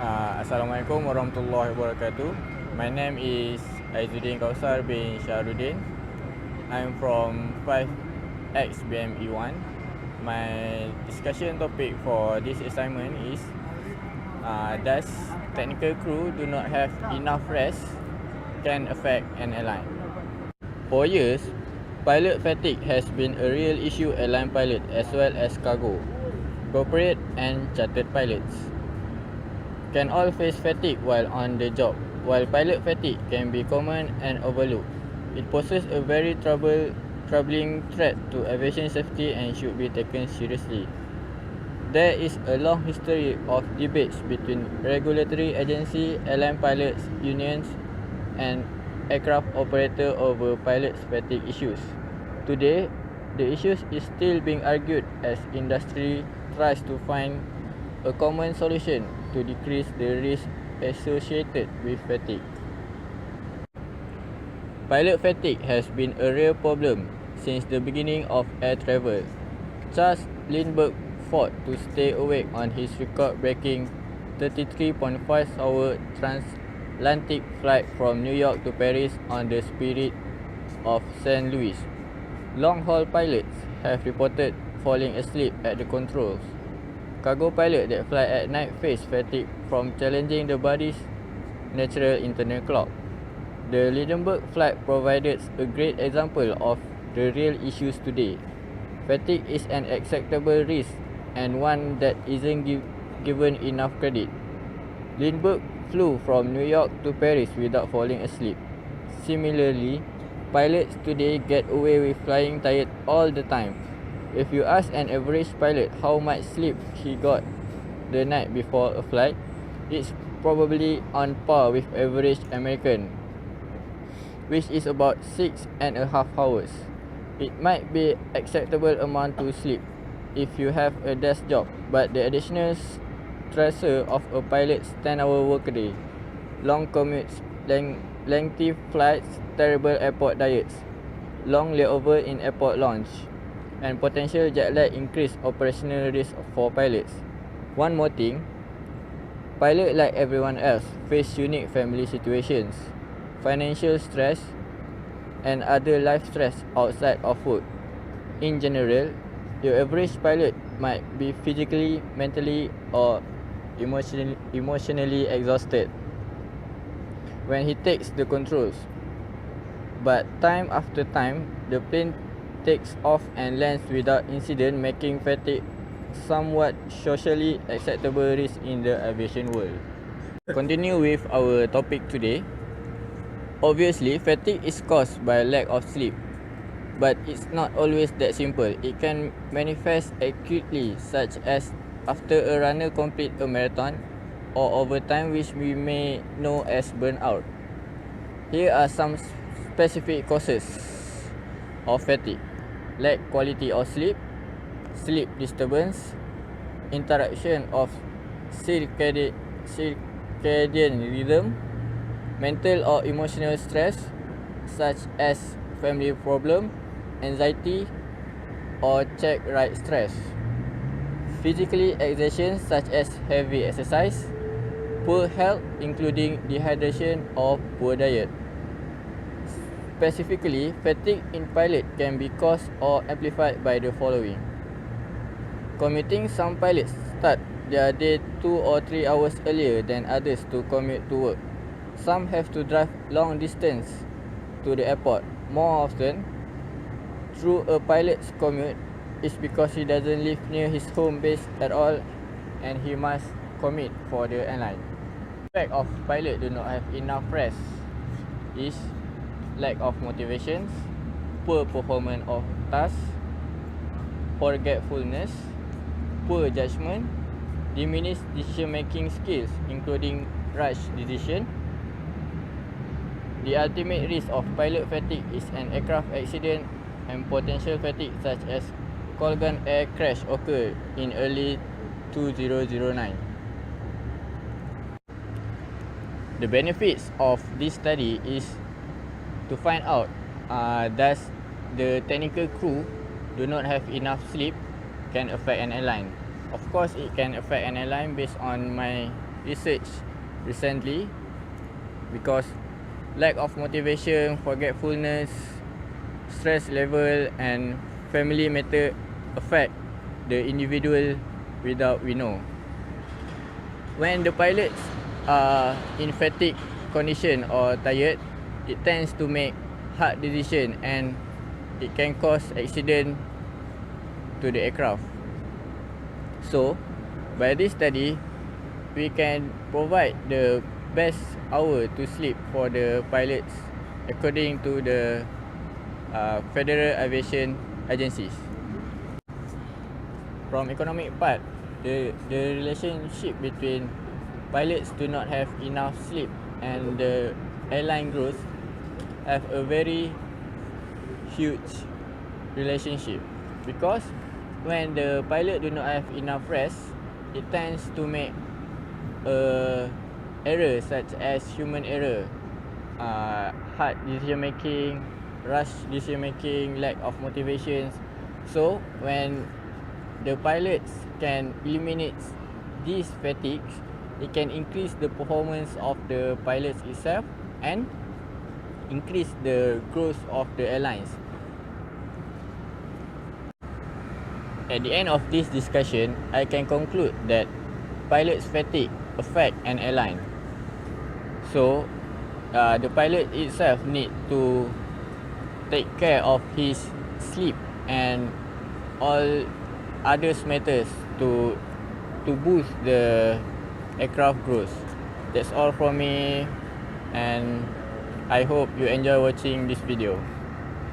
Assalamualaikum warahmatullahi wabarakatuh. My name is Aizuddin Kausar bin Syahrudin. I'm from 5XBME1. My discussion topic for this assignment is does technical crew do not have enough rest can affect an airline? For years, pilot fatigue has been a real issue airline pilots as well as cargo, corporate and chartered pilots can all face fatigue while on the job. While pilot fatigue can be common and overlooked, it poses a very troubling threat to aviation safety and should be taken seriously. There is a long history of debates between regulatory agency, airline pilots, unions, and aircraft operator over pilots' fatigue issues. Today, the issue is still being argued as industry tries to find a common solution to decrease the risk associated with fatigue. Pilot fatigue has been a real problem since the beginning of air travel. Charles Lindbergh fought to stay awake on his record-breaking 33.5-hour transatlantic flight from New York to Paris on the Spirit of St. Louis. Long-haul pilots have reported falling asleep at the controls. Cargo pilots that fly at night face fatigue from challenging the body's natural internal clock. The Lindbergh flight provided a great example of the real issues today. Fatigue is an acceptable risk and one that isn't given enough credit. Lindbergh flew from New York to Paris without falling asleep. Similarly, pilots today get away with flying tired all the time. If you ask an average pilot how much sleep he got the night before a flight, it's probably on par with average American, which is about 6.5 hours. It might be acceptable amount to sleep if you have a desk job, but the additional stressor of a pilot's 10-hour workday, long commutes, lengthy flights, terrible airport diets, long layover in airport lounge, and potential jet lag increase operational risk for pilots. One more thing, pilots like everyone else face unique family situations, financial stress, and other life stress outside of work. In general, your average pilot might be physically, mentally, or emotionally exhausted when he takes the controls. But time after time, the plane takes off and lands without incident, making fatigue somewhat socially acceptable risk in the aviation world. Continue with our topic today. Obviously, fatigue is caused by lack of sleep, but it's not always that simple. It can manifest acutely, such as after a runner completes a marathon or over time, which we may know as burnout. Here are some specific causes of fatigue: lack quality of sleep, sleep disturbance, interruption of circadian rhythm, mental or emotional stress such as family problem, anxiety, or check ride stress, physically exertion such as heavy exercise, poor health including dehydration or poor diet. Specifically, fatigue in pilot can be caused or amplified by the following. Commuting: some pilots start their day 2 or 3 hours earlier than others to commute to work. Some have to drive long distance to the airport. More often, through a pilot's commute is because he doesn't live near his home base at all and he must commit for the airline. The effect of pilot do not have enough rest is lack of motivation, poor performance of tasks, forgetfulness, poor judgment, diminished decision-making skills including rush decision. The ultimate risk of pilot fatigue is an aircraft accident, and potential fatigue such as Colgan Air crash occurred in early 2009. The benefits of this study is to find out does the technical crew do not have enough sleep can affect an airline. Of course, it can affect an airline based on my research recently because lack of motivation, forgetfulness, stress level and family matter affect the individual without we know. When the pilots are in fatigue condition or tired, it tends to make hard decision and it can cause accident to the aircraft. So, by this study, we can provide the best hour to sleep for the pilots according to the Federal Aviation Agencies. From economic part, the relationship between pilots do not have enough sleep and the airline growth have a very huge relationship because when the pilot do not have enough rest, it tends to make error such as human error, hard decision making, rush decision making, lack of motivations. So when the pilots can eliminate these fatigues, it can increase the performance of the pilots itself and increase the growth of the airlines. At the end of this discussion, I can conclude that pilots' fatigue affect an airline. So, the pilot itself need to take care of his sleep and all others matters to boost the aircraft growth. That's all from me, and I hope you enjoy watching this video.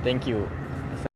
Thank you.